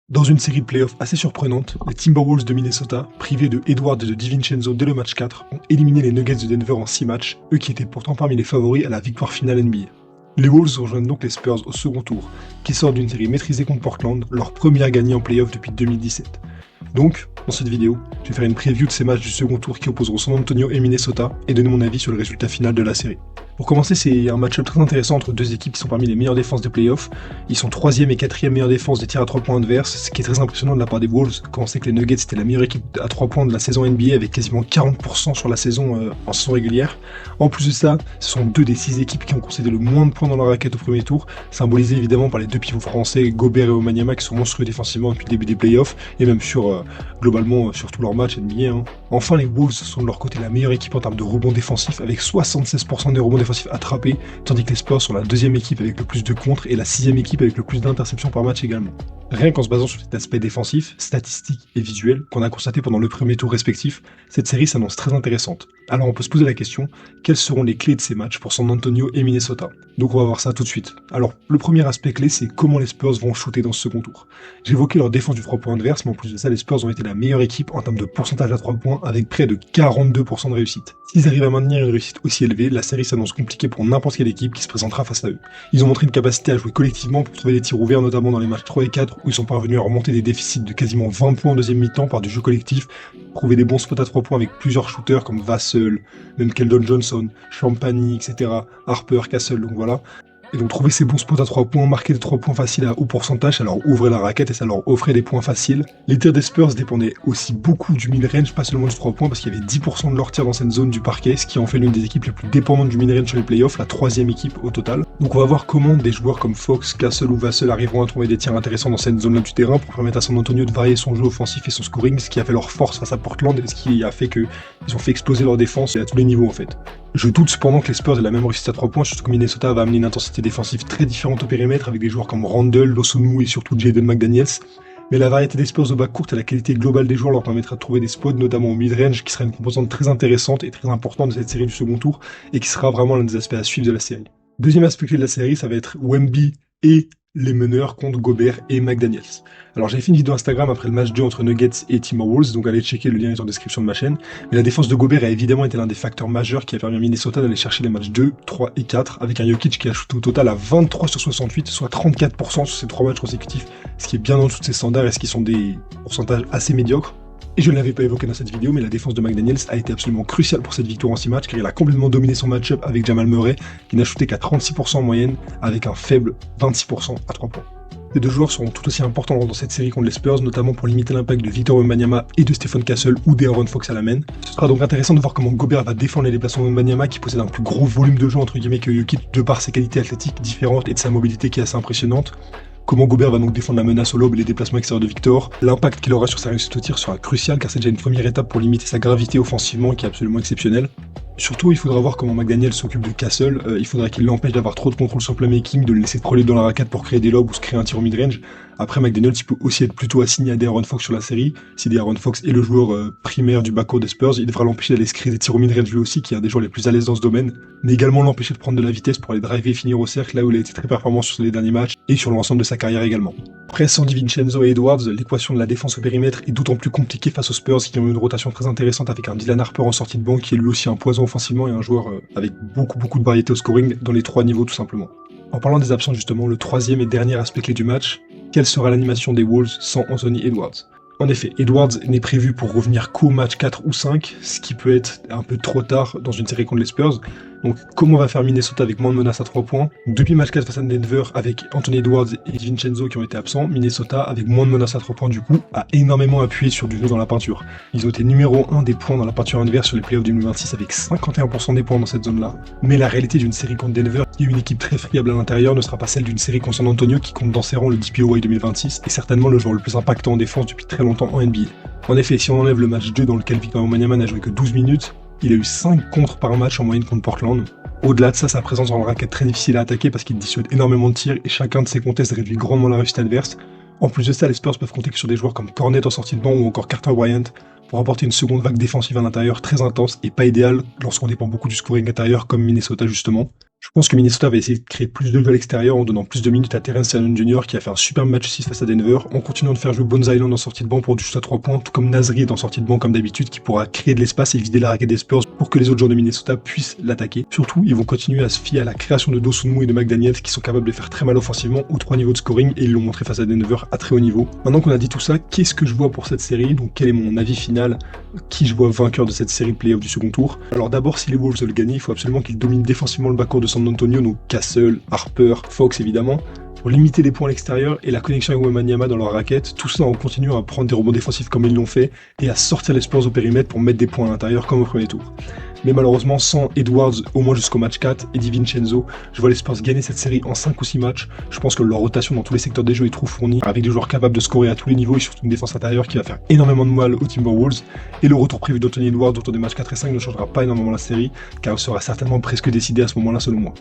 Dans une série de playoffs assez surprenante, les Timberwolves de Minnesota, privés de Edwards et de DiVincenzo dès le match 4, ont éliminé les Nuggets de Denver en 6 matchs, eux qui étaient pourtant parmi les favoris à la victoire finale NBA. Les Wolves rejoignent donc les Spurs au second tour, qui sortent d'une série maîtrisée contre Portland, leur première gagnée en playoffs depuis 2017. Donc, dans cette vidéo, je vais faire une preview de ces matchs du second tour qui opposeront San Antonio et Minnesota, et donner mon avis sur le résultat final de la série. Pour commencer, c'est un match-up très intéressant entre deux équipes qui sont parmi les meilleures défenses des playoffs. Ils sont 3e et 4e meilleure défense des tirs à 3 points adverses, ce qui est très impressionnant de la part des Wolves, quand on sait que les Nuggets étaient la meilleure équipe à 3 points de la saison NBA avec quasiment 40% sur la saison en saison régulière. En plus de ça, ce sont 2 des 6 équipes qui ont concédé le moins de points dans la raquette au premier tour, symbolisé évidemment par les 2 pivots français, Gobert et Wembanyama, qui sont monstrueux défensivement depuis le début des playoffs, et même globalement sur tous leurs matchs NBA. Enfin, les Wolves sont de leur côté la meilleure équipe en termes de rebonds défensifs, avec 76% des rebonds défensifs attrapés, tandis que les Spurs sont la 2e équipe avec le plus de contres et la 6e équipe avec le plus d'interceptions par match également. Rien qu'en se basant sur cet aspect défensif, statistique et visuel qu'on a constaté pendant le premier tour respectif, cette série s'annonce très intéressante. Alors on peut se poser la question, quelles seront les clés de ces matchs pour San Antonio et Minnesota? Donc on va voir ça tout de suite. Alors le premier aspect clé, c'est comment les Spurs vont shooter dans ce second tour. J'ai évoqué leur défense du 3 points adverse, mais en plus de ça, les Spurs ont été la meilleure équipe en termes de pourcentage à 3 points avec près de 42% de réussite. S'ils arrivent à maintenir une réussite aussi élevée, la série s'annonce compliquée pour n'importe quelle équipe qui se présentera face à eux. Ils ont montré une capacité à jouer collectivement pour trouver des tirs ouverts, notamment dans les matchs 3 et 4 où ils sont parvenus à remonter des déficits de quasiment 20 points en deuxième mi-temps par du jeu collectif, trouver des bons spots à 3 points avec plusieurs shooters comme Vassell, même Keldon Johnson, Champagny, etc., Harper, Castle, donc voilà. Et donc trouver ces bons spots à 3 points, marquer des 3 points faciles à haut pourcentage, ça leur ouvrait la raquette et ça leur offrait des points faciles. Les tirs des Spurs dépendaient aussi beaucoup du mid-range, pas seulement du 3 points, parce qu'il y avait 10% de leurs tirs dans cette zone du parquet, ce qui en fait l'une des équipes les plus dépendantes du mid-range sur les playoffs, la 3e équipe au total. Donc on va voir comment des joueurs comme Fox, Castle ou Vassell arriveront à trouver des tirs intéressants dans cette zone-là du terrain pour permettre à San Antonio de varier son jeu offensif et son scoring, ce qui a fait leur force face à Portland et ce qui a fait qu'ils ont fait exploser leur défense à tous les niveaux en fait. Je doute cependant que les Spurs aient la même réussite à 3 points, surtout que Minnesota va amener une intensité défensive très différente au périmètre avec des joueurs comme Randle, Losonu et surtout Jaden McDaniels. Mais la variété des Spurs au bas court et la qualité globale des joueurs leur permettra de trouver des spots, notamment au mid-range, qui sera une composante très intéressante et très importante de cette série du second tour et qui sera vraiment l'un des aspects à suivre de la série. Deuxième aspect clé de la série, ça va être Wemby et les meneurs contre Gobert et McDaniels. Alors j'avais fait une vidéo Instagram après le match 2 entre Nuggets et Timberwolves, donc allez checker, le lien est en description de ma chaîne. Mais la défense de Gobert a évidemment été l'un des facteurs majeurs qui a permis à Minnesota d'aller chercher les matchs 2, 3 et 4, avec un Jokic qui a shooté au total à 23 sur 68, soit 34% sur ces 3 matchs consécutifs, ce qui est bien en dessous de ses standards et ce qui sont des pourcentages assez médiocres. Et je ne l'avais pas évoqué dans cette vidéo, mais la défense de McDaniels a été absolument cruciale pour cette victoire en 6 matchs, car il a complètement dominé son match-up avec Jamal Murray, qui n'a shooté qu'à 36% en moyenne, avec un faible 26% à 3 points. Les 2 joueurs seront tout aussi importants dans cette série contre les Spurs, notamment pour limiter l'impact de Victor Wembanyama et de Stephen Castle ou d'Aaron Fox à la main. Ce sera donc intéressant de voir comment Gobert va défendre les déplacements de Wembanyama, qui possède un plus gros volume de jeu entre guillemets que Jokic, de par ses qualités athlétiques différentes et de sa mobilité qui est assez impressionnante. Comment Gobert va donc défendre la menace au lob et les déplacements extérieurs de Victor. L'impact qu'il aura sur sa réussite au tir sera crucial car c'est déjà une première étape pour limiter sa gravité offensivement qui est absolument exceptionnelle. Surtout, il faudra voir comment McDaniel s'occupe de Castle. Il faudra qu'il l'empêche d'avoir trop de contrôle sur le playmaking, de le laisser troller dans la raquette pour créer des lobes ou se créer un tir au mid-range. Après, McDaniel peut aussi être plutôt assigné à De'Aaron Fox sur la série. Si De'Aaron Fox est le joueur primaire du backcourt des Spurs, il devra l'empêcher d'aller se créer des tirs au mid-range lui aussi, qui est un des joueurs les plus à l'aise dans ce domaine, mais également l'empêcher de prendre de la vitesse pour aller driver et finir au cercle, là où il a été très performant sur les derniers matchs et sur l'ensemble de sa carrière également. Après, sans DiVincenzo et Edwards, l'équation de la défense au périmètre est d'autant plus compliquée face aux Spurs qui ont une rotation très intéressante avec un Dylan Harper en sortie de banc qui est lui aussi un poison offensivement et un joueur avec beaucoup de variété au scoring dans les 3 niveaux tout simplement. En parlant des absents justement, le 3e et dernier aspect clé du match, quelle sera l'animation des Wolves sans Anthony Edwards? En effet, Edwards n'est prévu pour revenir qu'au match 4 ou 5, ce qui peut être un peu trop tard dans une série contre les Spurs. Donc comment va faire Minnesota avec moins de menaces à 3 points? Depuis le match 4 face à Denver, avec Anthony Edwards et DiVincenzo qui ont été absents, Minnesota, avec moins de menaces à 3 points du coup, a énormément appuyé sur du jeu dans la peinture. Ils ont été numéro 1 des points dans la peinture adverse sur les playoffs 2026 avec 51% des points dans cette zone-là. Mais la réalité d'une série contre Denver, qui est une équipe très friable à l'intérieur, ne sera pas celle d'une série contre San Antonio qui compte dans ses rangs le DPOY 2026 et certainement le joueur le plus impactant en défense depuis très longtemps en NBA. En effet, si on enlève le match 2 dans lequel Victor Wembanyama n'a joué que 12 minutes, il a eu 5 contres par match en moyenne contre Portland. Au-delà de ça, sa présence dans le racket très difficile à attaquer parce qu'il dissuade énormément de tirs et chacun de ses contests réduit grandement la réussite adverse. En plus de ça, les Spurs peuvent compter sur des joueurs comme Cornet en sortie de banc ou encore Carter Bryant pour apporter une seconde vague défensive à l'intérieur très intense et pas idéale lorsqu'on dépend beaucoup du scoring intérieur comme Minnesota justement. Je pense que Minnesota va essayer de créer plus de jeux à l'extérieur en donnant plus de minutes à Terrence Shannon Jr. qui a fait un super match 6 face à Denver, en continuant de faire jouer Bones Island en sortie de banc pour du shoot à 3 points, tout comme Nasri est en sortie de banc comme d'habitude qui pourra créer de l'espace et vider la raquette des Spurs pour que les autres joueurs de Minnesota puissent l'attaquer. Surtout, ils vont continuer à se fier à la création de Dosunmu et de McDaniels qui sont capables de faire très mal offensivement aux 3 niveaux de scoring et ils l'ont montré face à Denver à très haut niveau. Maintenant qu'on a dit tout ça, qu'est-ce que je vois pour cette série? Donc quel est mon avis final? Qui je vois vainqueur de cette série de playoffs du second tour? Alors d'abord, si les Wolves veulent gagner, il faut absolument qu'ils dominent défensivement le backcourt de San Antonio, donc Castle, Harper, Fox évidemment, pour limiter les points à l'extérieur et la connexion avec Wembanyama dans leur raquette, tout ça en continuant à prendre des rebonds défensifs comme ils l'ont fait et à sortir les Spurs au périmètre pour mettre des points à l'intérieur comme au premier tour. Mais malheureusement, sans Edwards au moins jusqu'au match 4 et DiVincenzo, je vois les Spurs gagner cette série en 5 ou 6 matchs. Je pense que leur rotation dans tous les secteurs des jeux est trop fournie, avec des joueurs capables de scorer à tous les niveaux et surtout une défense intérieure qui va faire énormément de mal aux Timberwolves. Et le retour prévu d'Anthony Edwards autour des matchs 4 et 5 ne changera pas énormément la série, car elle sera certainement presque décidée à ce moment-là selon moi.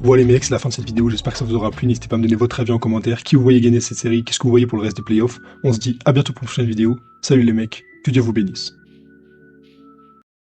Voilà les mecs, c'est la fin de cette vidéo, j'espère que ça vous aura plu, n'hésitez pas à me donner votre avis en commentaire, qui vous voyez gagner cette série, qu'est-ce que vous voyez pour le reste des playoffs. On se dit à bientôt pour une prochaine vidéo, salut les mecs, que Dieu vous bénisse.